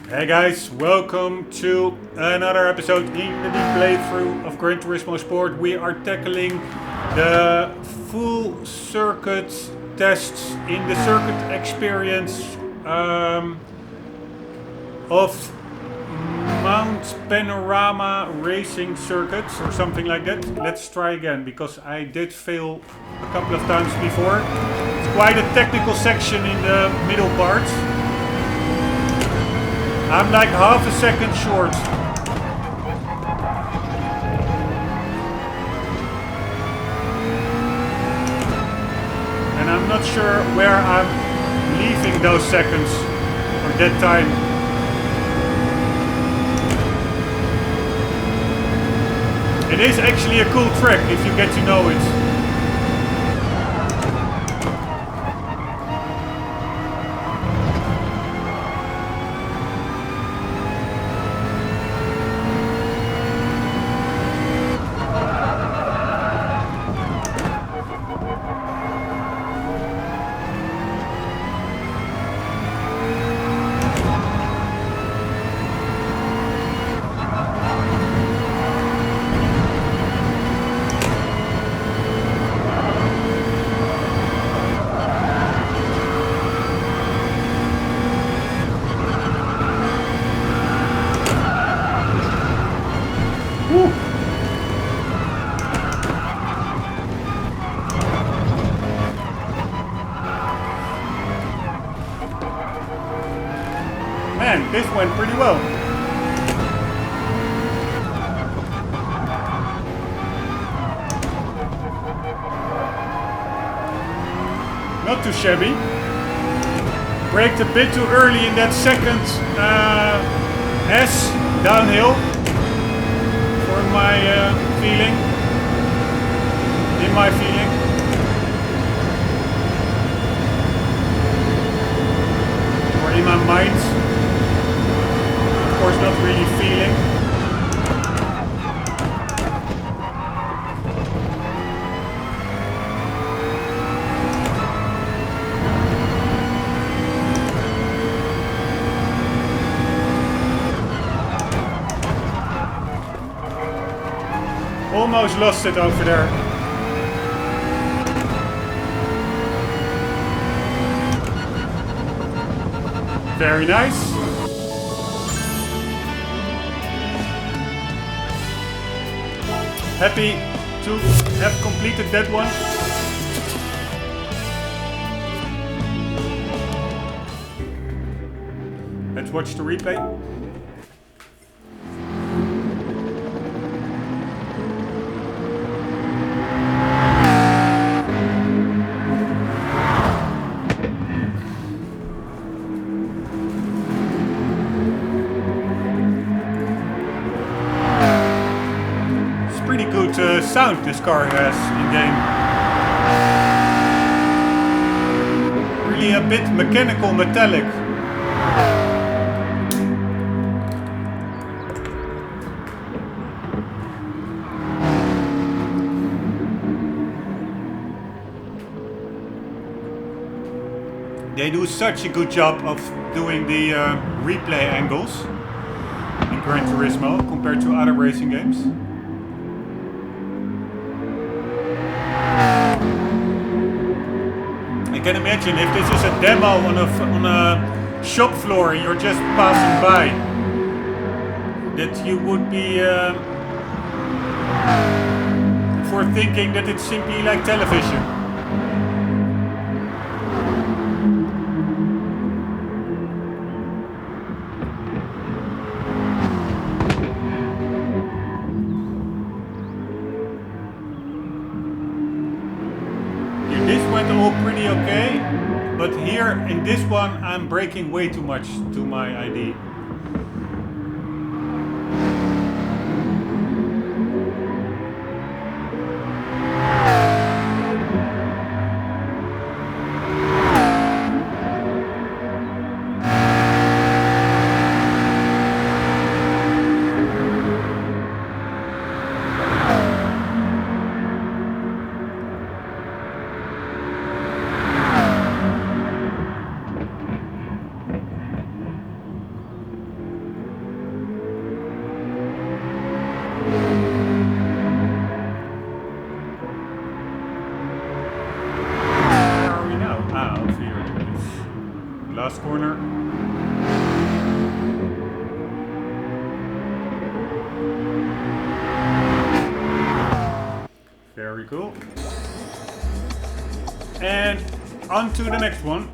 Hey guys, welcome to another episode in the playthrough of Gran Turismo Sport. We are tackling the full circuit tests in the circuit experience of Mount Panorama Racing Circuits or something like that. Let's try again because I did fail a couple of times before. It's quite a technical section in the middle part. I'm like half a second short. And I'm not sure where I'm leaving those seconds or that time. It is actually a cool track if you get to know it. Man, this went pretty well. Not too shabby. Braked a bit too early in that second S downhill for my feeling. In my feeling. Or in my mind. Of course, not really feeling. Almost lost it over there. Very nice. Happy to have completed that one. Let's watch the replay. Sound this car has in game. Really a bit mechanical, metallic. They do such a good job of doing the replay angles in Gran Turismo compared to other racing games. I can imagine if this is a demo on a shop floor and you're just passing by, that you would be for thinking that it's simply like television. All pretty okay, but here in this one I'm braking way too much to my ID. on to the next one.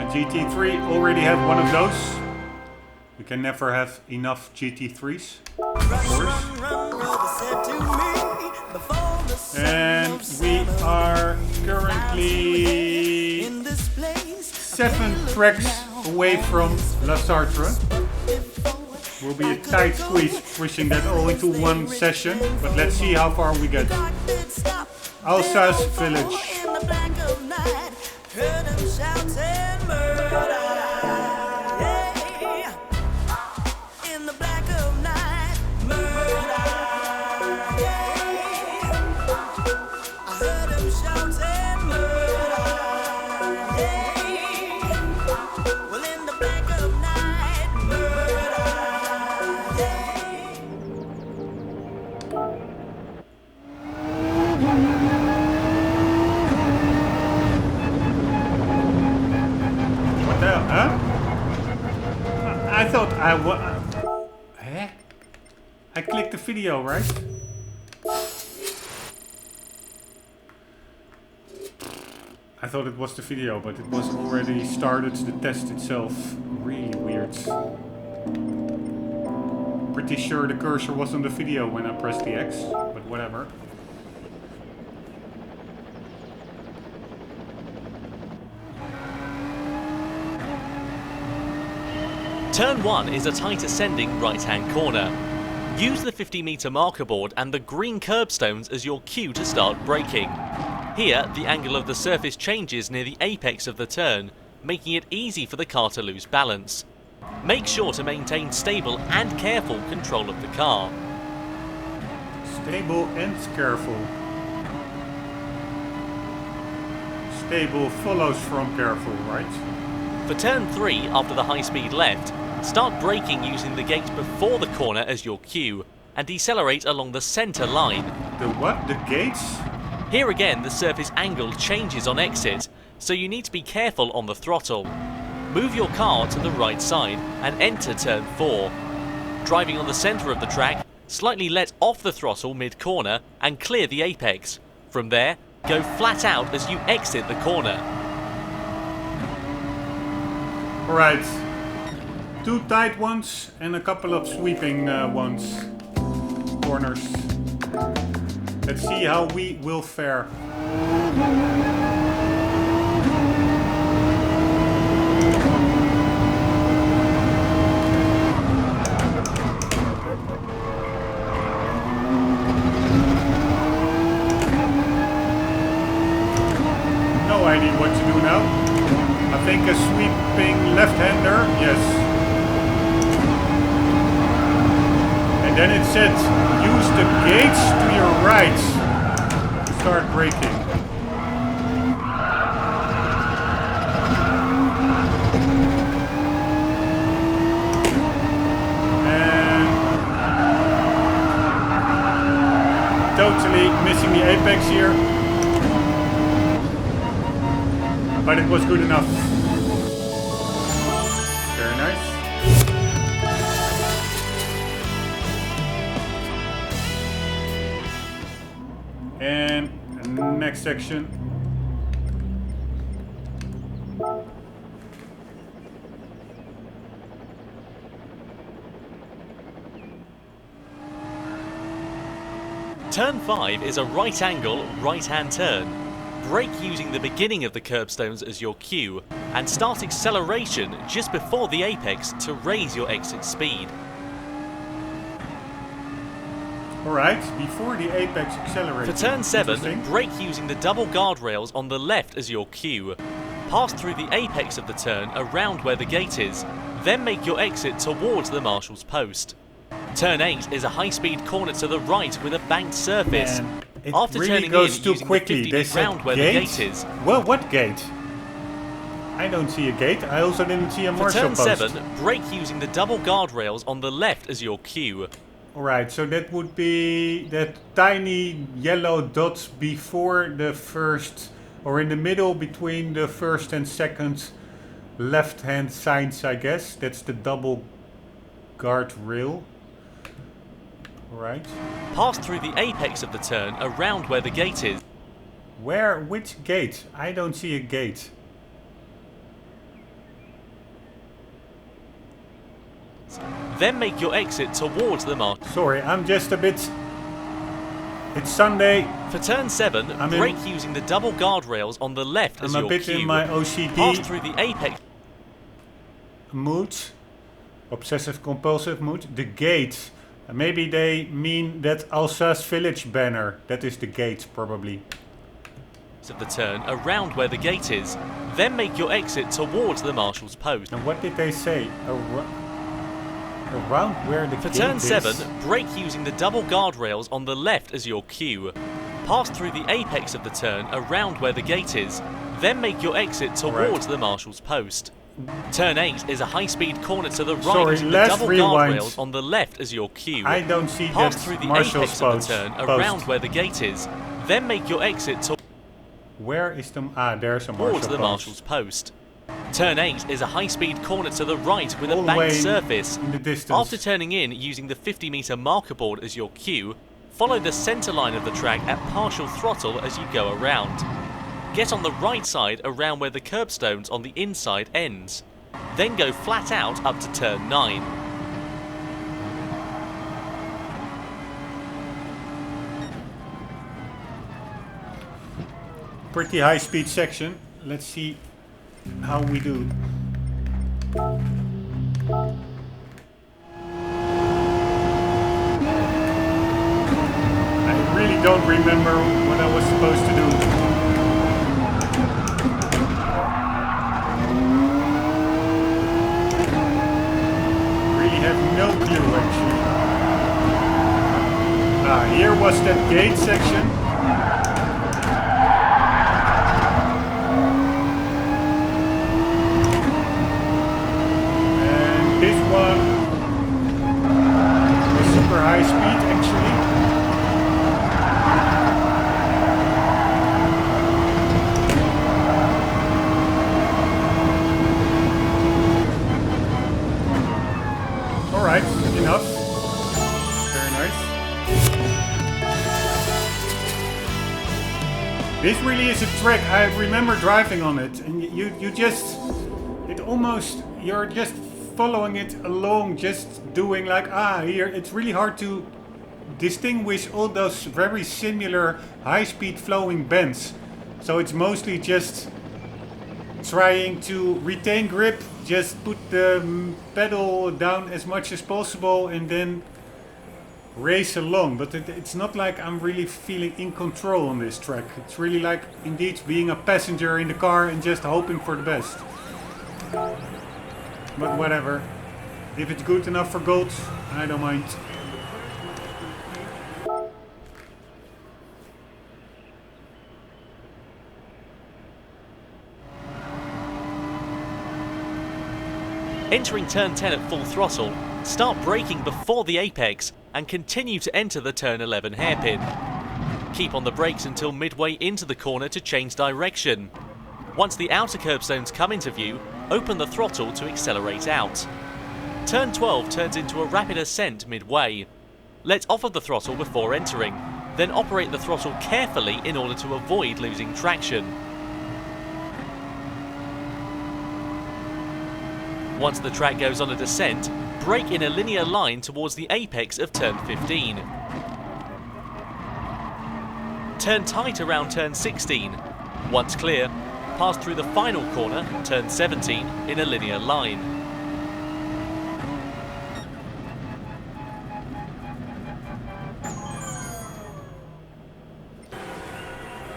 GT3 already have one of those. You can never have enough GT3s, of course. And we are currently 7 tracks away from La Sartre. Will be a tight squeeze pushing that all into one session, but let's see how far we get. Alsace Village. Heard him shouting murder, yeah. In the black of night, murder, yeah. I heard him shouting murder, yeah. Well, in the black of night, murder, Huh? I thought I clicked the video, right? I thought it was the video, but it was already started the test itself. Really weird. Pretty sure the cursor was on the video when I pressed the X, but whatever. Turn 1 is a tight ascending right-hand corner. Use the 50-metre marker board and the green curbstones as your cue to start braking. Here, the angle of the surface changes near the apex of the turn, making it easy for the car to lose balance. Make sure to maintain stable and careful control of the car. Stable and careful. Stable follows from careful, right? For turn 3, after the high-speed left, start braking using the gate before the corner as your cue, and decelerate along the centre line. The what? The gates? Here again, the surface angle changes on exit, so you need to be careful on the throttle. Move your car to the right side and enter turn 4. Driving on the centre of the track, slightly let off the throttle mid-corner and clear the apex. From there, go flat out as you exit the corner. Alright. 2 tight ones and a couple of sweeping ones. Corners. Let's see how we will fare. No idea what to do now. I think a sweeping left-hander, yes. And then it said, use the gates to your right to start braking. And totally missing the apex here. But it was good enough. Very nice. And next section. Turn 5 is a right angle, right-hand turn. Brake using the beginning of the curbstones as your cue, and start acceleration just before the apex to raise your exit speed. Alright, before the apex acceleration. For turn 7, brake using the double guardrails on the left as your cue. Pass through the apex of the turn around where the gate is, then make your exit towards the marshal's post. Turn 8 is a high-speed corner to the right with a banked surface. Man, it After really turning goes in too using quickly. the They 50 said round where gate? the gate is. Well, what gate? I don't see a gate. I also didn't see a For marshal turn post. 7, brake using the double guardrails on the left as your cue. Alright, so that would be that tiny yellow dots before the first, or in the middle between the first and second left-hand signs, I guess. That's the double guardrail. Alright. Pass through the apex of the turn around where the gate is. Where? Which gate? I don't see a gate. Then make your exit towards the mark. Sorry, I'm just a bit... It's Sunday. For turn 7, brake using the double guardrails on the left as your cue. I'm a bit in my OCD Pass through the apex mood. Obsessive compulsive mood. The gate. Maybe they mean that Alsace Village banner. That is the gate, probably. of the turn around where the gate is. Then make your exit towards the marshal's post. And what did they say? Around where the For gate turn is? 7, brake using the double guardrails on the left as your cue. Pass through the apex of the turn around where the gate is. Then make your exit towards the marshal's post. Turn 8 is a high-speed corner to the right using the double guardrails on the left as your cue. I don't see Pass that through the marshal's apex of the turn around where the gate is. Then make your exit Where is the... there's a towards the marshal's post. Turn 8 is a high-speed corner to the right with a banked surface. In the distance. After turning in using the 50-meter marker board as your cue, follow the centre line of the track at partial throttle as you go around. Get on the right side around where the curbstones on the inside ends. Then go flat out up to turn 9. Pretty high speed section. Let's see how we do. I really don't remember what I was supposed to do. Really have no clue actually. Here was that gate section. High speed actually. Alright, enough. Very nice. This really is a track. I remember driving on it, and you just, it almost, you're just following it along, just doing like, here. It's really hard to distinguish all those very similar high-speed flowing bends. So it's mostly just trying to retain grip, just put the pedal down as much as possible and then race along. But it's not like I'm really feeling in control on this track. It's really like indeed being a passenger in the car and just hoping for the best. But whatever. If it's good enough for gold, I don't mind. Entering turn 10 at full throttle, start braking before the apex and continue to enter the turn 11 hairpin. Keep on the brakes until midway into the corner to change direction. Once the outer curbstones come into view, open the throttle to accelerate out. Turn 12 turns into a rapid ascent midway. Let off of the throttle before entering, then operate the throttle carefully in order to avoid losing traction. Once the track goes on a descent, brake in a linear line towards the apex of turn 15. Turn tight around turn 16. Once clear, pass through the final corner, turn 17, in a linear line.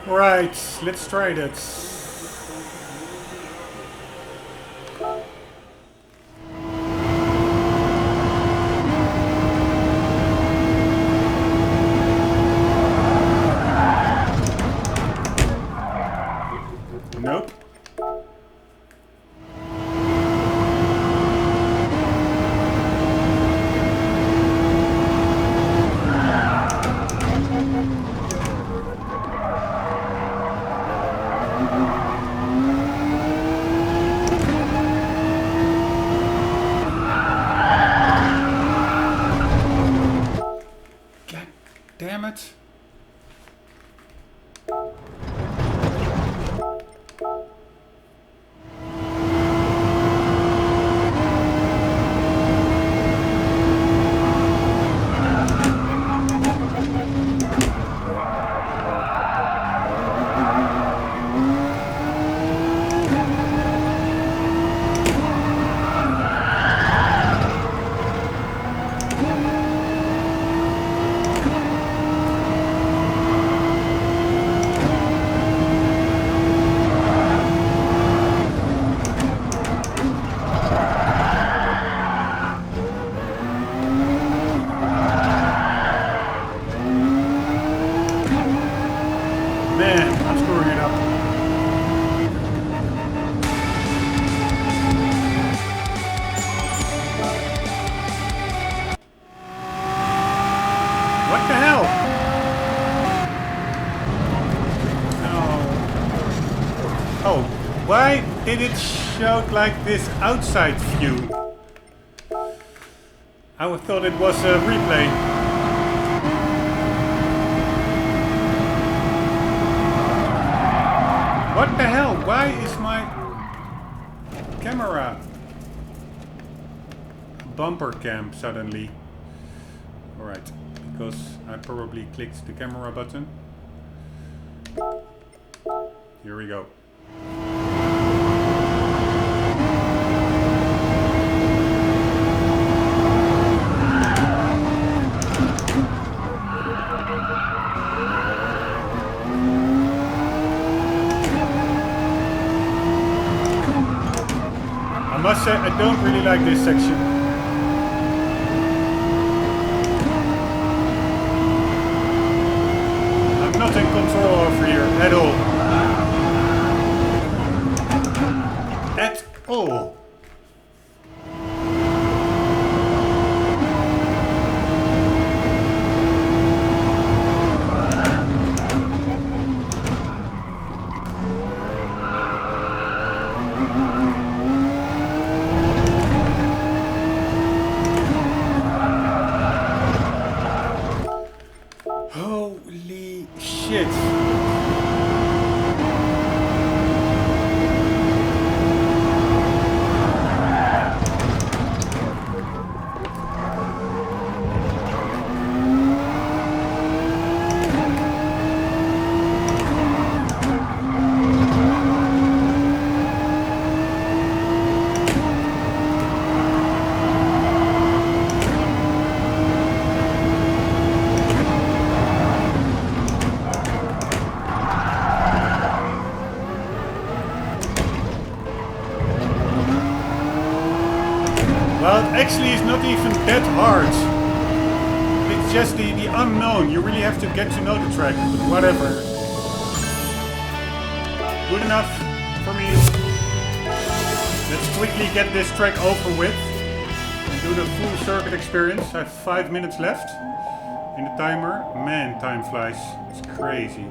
Right, let's try that. Nope. it showed like this outside view. I thought it was a replay. What the hell? Why is my camera bumper cam suddenly? Alright, because I probably clicked the camera button. Here we go. I must say, I don't really like this section. I'm not in control over here at all. At all. Holy shit. Well, actually it's not even that hard. It's just the unknown. You really have to get to know the track, but whatever. Good enough for me. Let's quickly get this track over with and do the full circuit experience. I have 5 minutes left in the timer. Man, time flies. It's crazy.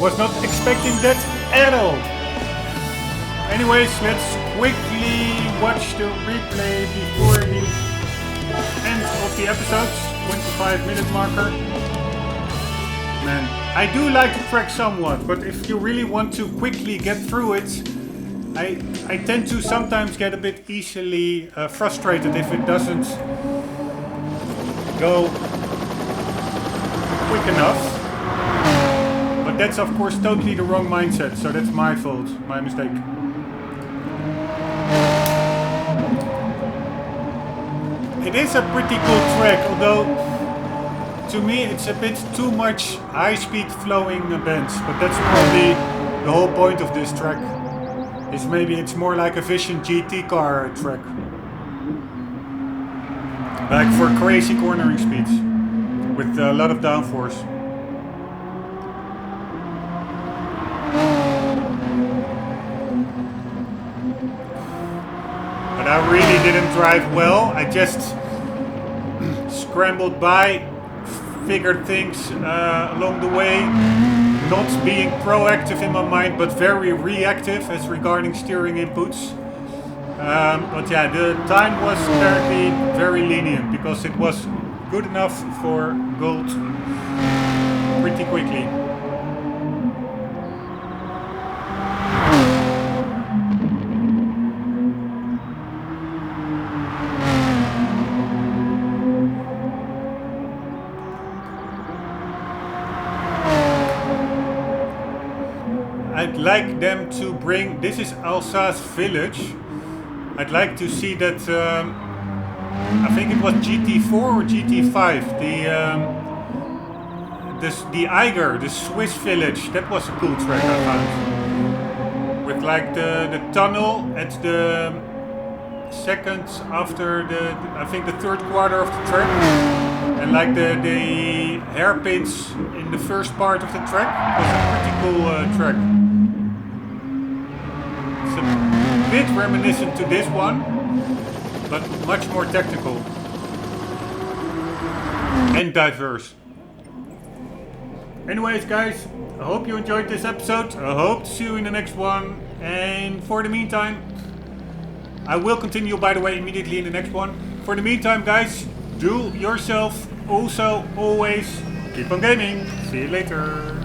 Was not expecting that at all. Anyways, let's quickly watch the replay before the end of the episode. 25-minute marker. Man, I do like to track somewhat, but if you really want to quickly get through it, I tend to sometimes get a bit easily frustrated if it doesn't go quick enough. But that's of course totally the wrong mindset, so that's my fault, my mistake. It is a pretty cool track, although to me it's a bit too much high-speed flowing bends, but that's probably the whole point of this track. Is maybe it's more like a Vision GT car track. Like for crazy cornering speeds with a lot of downforce. But I really didn't drive well. I just scrambled by, figured things along the way, not being proactive in my mind, but very reactive as regarding steering inputs. But yeah, the time was apparently very lenient because it was good enough for gold pretty quickly. I'd like them to bring, this is Alsace Village. I'd like to see that, I think it was GT4 or GT5, the Eiger, the Swiss village. That was a cool track I found. With like the tunnel at the second after I think the third quarter of the track. And like the hairpins in the first part of the track. It was a pretty cool track. It's a bit reminiscent to this one, but much more technical and diverse. Anyways guys, I hope you enjoyed this episode. I hope to see you in the next one, and for the meantime, I will continue by the way immediately in the next one. For the meantime guys, do yourself also always keep on gaming. See you later.